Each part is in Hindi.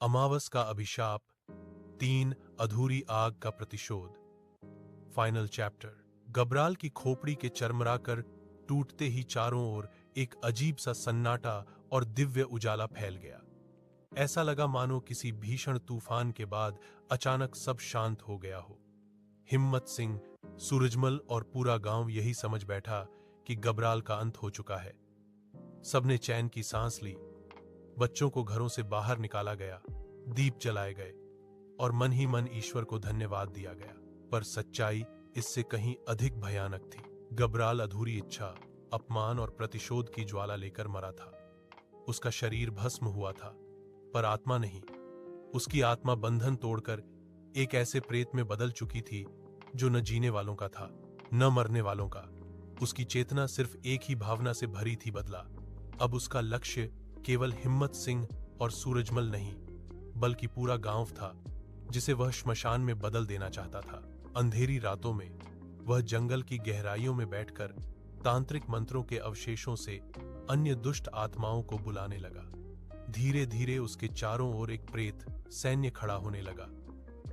अमावस का अभिशाप, 3 अधूरी आग का प्रतिशोध। Final chapter. गब्राल की खोपड़ी के चरमराकर टूटते ही चारों ओर एक अजीब सा सन्नाटा और दिव्य उजाला फैल गया। ऐसा लगा मानो किसी भीषण तूफान के बाद अचानक सब शांत हो गया हो। हिम्मत सिंह, सूरजमल और पूरा गांव यही समझ बैठा कि गब्राल का अंत हो चुका है। सबने चैन की सांस ली। बच्चों को घरों से बाहर निकाला गया, दीप जलाए गए और मन ही मन ईश्वर को धन्यवाद दिया गया। पर सच्चाई इससे कहीं अधिक भयानक थी। गब्राल अधूरी इच्छा, अपमान और प्रतिशोध की ज्वाला लेकर मरा था। उसका शरीर भस्म हुआ था, पर आत्मा नहीं। उसकी आत्मा बंधन तोड़कर एक ऐसे प्रेत में बदल चुकी थी जो न जीने वालों का था, न मरने वालों का। उसकी चेतना सिर्फ एक ही भावना से भरी थी, बदला। अब उसका लक्ष्य केवल हिम्मत सिंह और सूरजमल नहीं, बल्कि पूरा गांव था, जिसे वह श्मशान में बदल देना चाहता था। अंधेरी रातों में वह जंगल की गहराइयों में बैठकर तांत्रिक मंत्रों के अवशेषों से अन्य दुष्ट आत्माओं को बुलाने लगा। धीरे धीरे उसके चारों ओर एक प्रेत सैन्य खड़ा होने लगा।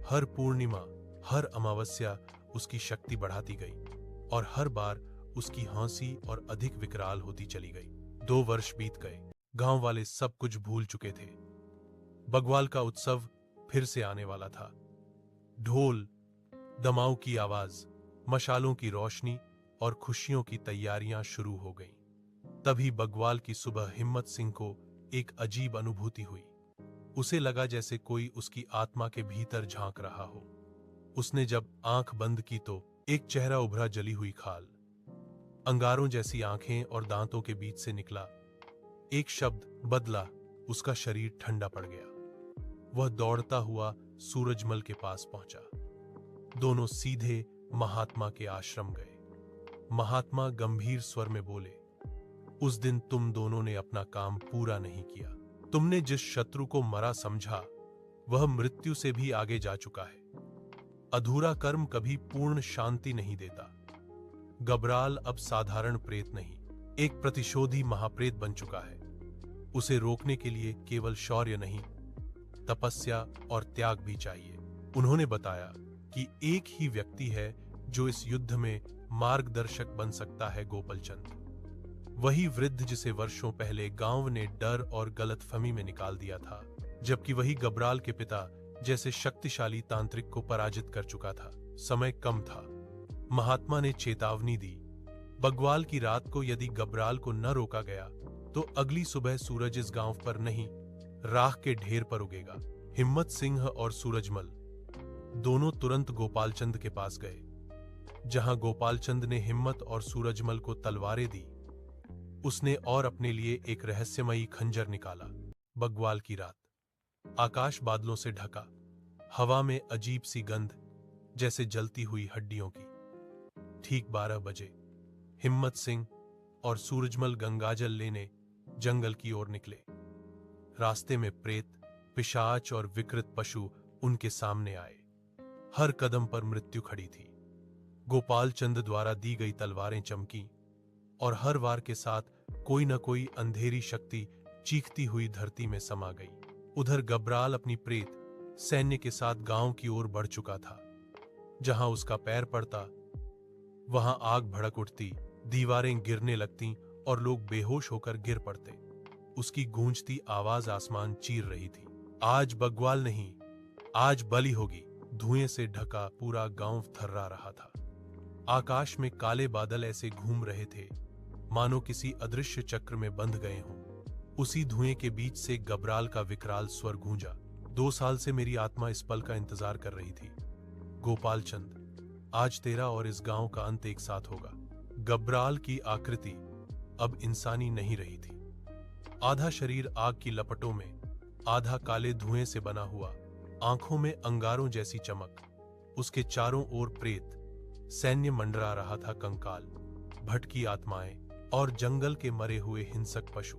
हर पूर्णिमा, हर अमावस्या उसकी शक्ति बढ़ाती गई और हर बार उसकी हंसी और अधिक विकराल होती चली गई। 2 वर्ष बीत गए। गांव वाले सब कुछ भूल चुके थे। बग्वाल का उत्सव फिर से आने वाला था। ढोल, दमाऊ की आवाज, मशालों की रोशनी और खुशियों की तैयारियां शुरू हो गईं। तभी बग्वाल की सुबह हिम्मत सिंह को एक अजीब अनुभूति हुई। उसे लगा जैसे कोई उसकी आत्मा के भीतर झांक रहा हो। उसने जब आंख बंद की तो एक चेहरा उभरा, जली हुई खाल, अंगारों जैसी आंखें और दांतों के बीच से निकला एक शब्द, बदला। उसका शरीर ठंडा पड़ गया। वह दौड़ता हुआ सूरजमल के पास पहुंचा। दोनों सीधे महात्मा के आश्रम गए। महात्मा गंभीर स्वर में बोले, उस दिन तुम दोनों ने अपना काम पूरा नहीं किया। तुमने जिस शत्रु को मरा समझा, वह मृत्यु से भी आगे जा चुका है। अधूरा कर्म कभी पूर्ण शांति नहीं देता। गब्राल अब साधारण प्रेत नहीं, एक प्रतिशोधी महाप्रेत बन चुका है। उसे रोकने के लिए केवल शौर्य नहीं, तपस्या और त्याग भी चाहिए। उन्होंने बताया कि एक ही व्यक्ति है जो इस युद्ध में मार्गदर्शक बन सकता है, गोपालचंद। वही वृद्ध जिसे वर्षों पहले गांव ने डर और गलतफहमी में निकाल दिया था, जबकि वही गब्राल के पिता जैसे शक्तिशाली तांत्रिक को पराजित कर चुका था। समय कम था। महात्मा ने चेतावनी दी, बग्वाल की रात को यदि गब्राल को न रोका गया तो अगली सुबह सूरज इस गांव पर नहीं, राख के ढेर पर उगेगा। हिम्मत सिंह और सूरजमल दोनों तुरंत गोपालचंद के पास गए। जहां गोपालचंद ने हिम्मत और सूरजमल को तलवारें दी, उसने और अपने लिए एक रहस्यमयी खंजर निकाला। बग्वाल की रात, आकाश बादलों से ढका, हवा में अजीब सी गंध जैसे जलती हुई हड्डियों की। ठीक 12 बजे हिम्मत सिंह और सूरजमल गंगाजल लेने जंगल की ओर निकले। रास्ते में प्रेत, पिशाच और विकृत पशु उनके सामने आए। हर कदम पर मृत्यु खड़ी थी। गोपालचंद द्वारा दी गई तलवारें चमकी और हर वार के साथ कोई न कोई अंधेरी शक्ति चीखती हुई धरती में समा गई। उधर गब्राल अपनी प्रेत सैन्य के साथ गांव की ओर बढ़ चुका था। जहां उसका पैर पड़ता, वहां आग भड़क उठती, दीवारें गिरने लगतीं और लोग बेहोश होकर गिर पड़ते। उसकी गूंजती आवाज आसमान चीर रही थी। आज बग्वाल नहीं, आज बलि होगी। धुएं से ढका पूरा गांव थर्रा रहा था। आकाश में काले बादल ऐसे घूम रहे थे मानो किसी अदृश्य चक्र में बंध गए हों। उसी धुएं के बीच से गब्राल का विकराल स्वर गूंजा, 2 साल से मेरी आत्मा इस पल का इंतजार कर रही थी। गोपालचंद, आज तेरा और इस गांव का अंत एक साथ होगा। गब्राल की आकृति अब इंसानी नहीं रही थी। आधा शरीर आग की लपटों में, आधा काले धुएं से बना हुआ, आंखों में अंगारों जैसी चमक। उसके चारों ओर प्रेत सैन्य मंडरा रहा था, कंकाल, भटकी आत्माएं और जंगल के मरे हुए हिंसक पशु।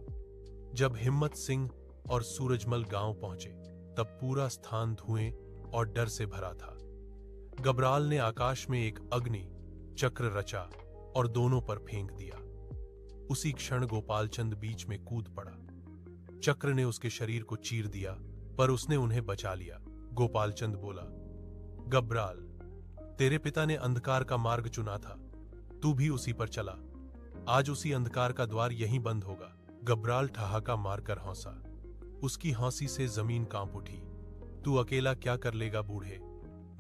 जब हिम्मत सिंह और सूरजमल गांव पहुंचे, तब पूरा स्थान धुएं और डर से भरा था। गब्राल ने आकाश में एक अग्नि चक्र रचा और दोनों पर फेंक दिया। उसी क्षण गोपालचंद बीच में कूद पड़ा। चक्र ने उसके शरीर को चीर दिया पर उसने उन्हें बचा लिया। गोपाल चंद बोला, गब्राल, तेरे पिता ने अंधकार का मार्ग चुना था, तू भी उसी पर चला। आज उसी अंधकार का द्वार यहीं बंद होगा। गब्राल ठहाका मारकर हंसा। उसकी हंसी से जमीन कांप उठी। तू अकेला क्या कर लेगा बूढ़े?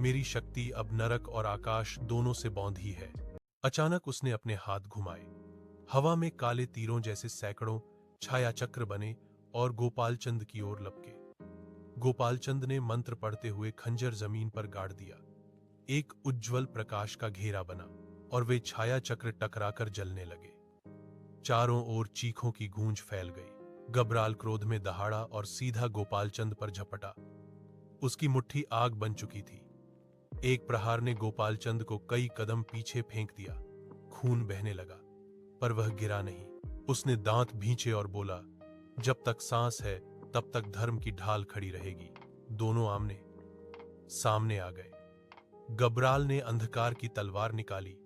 मेरी शक्ति अब नरक और आकाश दोनों से बौंधी है। अचानक उसने अपने हाथ घुमाए। हवा में काले तीरों जैसे सैकड़ों छाया चक्र बने और गोपालचंद की ओर लपके। गोपालचंद ने मंत्र पढ़ते हुए खंजर जमीन पर गाड़ दिया। एक उज्ज्वल प्रकाश का घेरा बना और वे छाया चक्र टकराकर जलने लगे। चारों ओर चीखों की गूंज फैल गई। गब्राल क्रोध में दहाड़ा और सीधा गोपालचंद पर झपटा। उसकी मुट्ठी आग बन चुकी थी। एक प्रहार ने गोपालचंद को कई कदम पीछे फेंक दिया। खून बहने लगा, पर वह गिरा नहीं। उसने दांत भींचे और बोला, जब तक सांस है तब तक धर्म की ढाल खड़ी रहेगी। दोनों आमने सामने आ गए। गब्राल ने अंधकार की तलवार निकाली,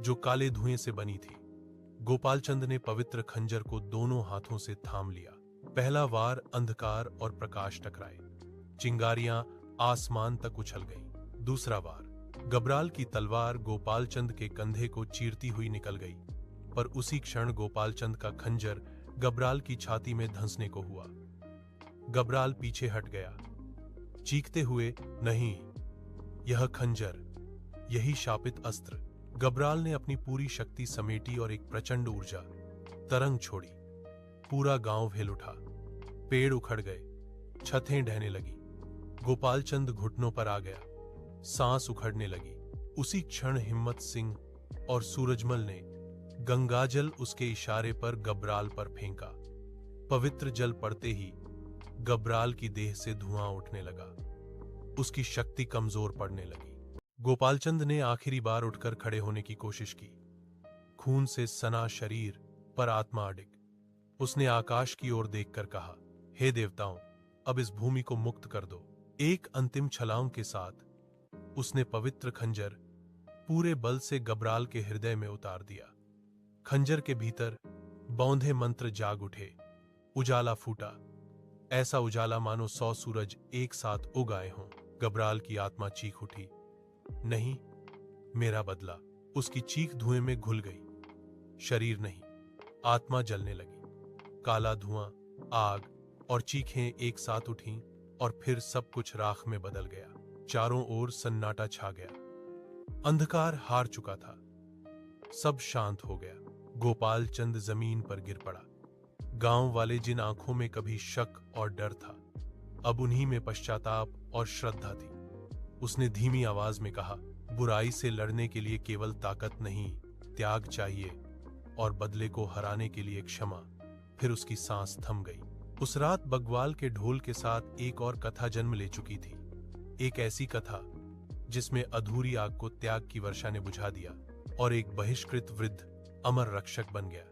जो काले धुएं से बनी थी। गोपालचंद ने पवित्र खंजर को दोनों हाथों से थाम लिया। पहला वार अंधकार और प्रकाश टकराए। चिंगारियां आसमान तक उछल गईं। दूसरा वार, गब्राल की तलवार गोपालचंद के कंधे को चीरती हुई निकल गई, पर उसी क्षण गोपालचंद का खंजर गब्राल की छाती में धंसने को हुआ। गब्राल पीछे हट गया, चीखते हुए, नहीं, यह खंजर, यही शापित अस्त्र। गब्राल ने अपनी पूरी शक्ति समेटी और एक प्रचंड ऊर्जा तरंग छोड़ी। पूरा गांव हिल उठा। पेड़ उखड़ गए, छतें ढहने लगी। गोपालचंद घुटनों पर आ गया, सांस उखड़ने लगी। उसी क्षण हिम्मत सिंह और सूरजमल ने गंगाजल उसके इशारे पर गब्राल पर फेंका। पवित्र जल पड़ते ही गब्राल की देह से धुआं उठने लगा। उसकी शक्ति कमजोर पड़ने लगी। गोपालचंद ने आखिरी बार उठकर खड़े होने की कोशिश की। खून से सना शरीर पर आत्मा अडिग। उसने आकाश की ओर देखकर कहा, हे देवताओं, अब इस भूमि को मुक्त कर दो। एक अंतिम छलांग के साथ उसने पवित्र खंजर पूरे बल से गब्राल के हृदय में उतार दिया। खंजर के भीतर बौंधे मंत्र जाग उठे। उजाला फूटा, ऐसा उजाला मानो 100 सूरज एक साथ उग आए हों। गब्राल की आत्मा चीख उठी, नहीं, मेरा बदला। उसकी चीख धुएं में घुल गई। शरीर नहीं, आत्मा जलने लगी। काला धुआं, आग और चीखें एक साथ उठीं और फिर सब कुछ राख में बदल गया। चारों ओर सन्नाटा छा गया। अंधकार हार चुका था। सब शांत हो गया। गोपालचंद जमीन पर गिर पड़ा। गांव वाले जिन आंखों में कभी शक और डर था, अब उन्हीं में पश्चाताप और श्रद्धा थी। उसने धीमी आवाज में कहा, बुराई से लड़ने के लिए केवल ताकत नहीं, त्याग चाहिए, और बदले को हराने के लिए क्षमा। फिर उसकी सांस थम गई। उस रात बग्वाल के ढोल के साथ एक और कथा जन्म ले चुकी थी। एक ऐसी कथा जिसमें अधूरी आग को त्याग की वर्षा ने बुझा दिया और एक बहिष्कृत वृद्ध अमर रक्षक बन गया।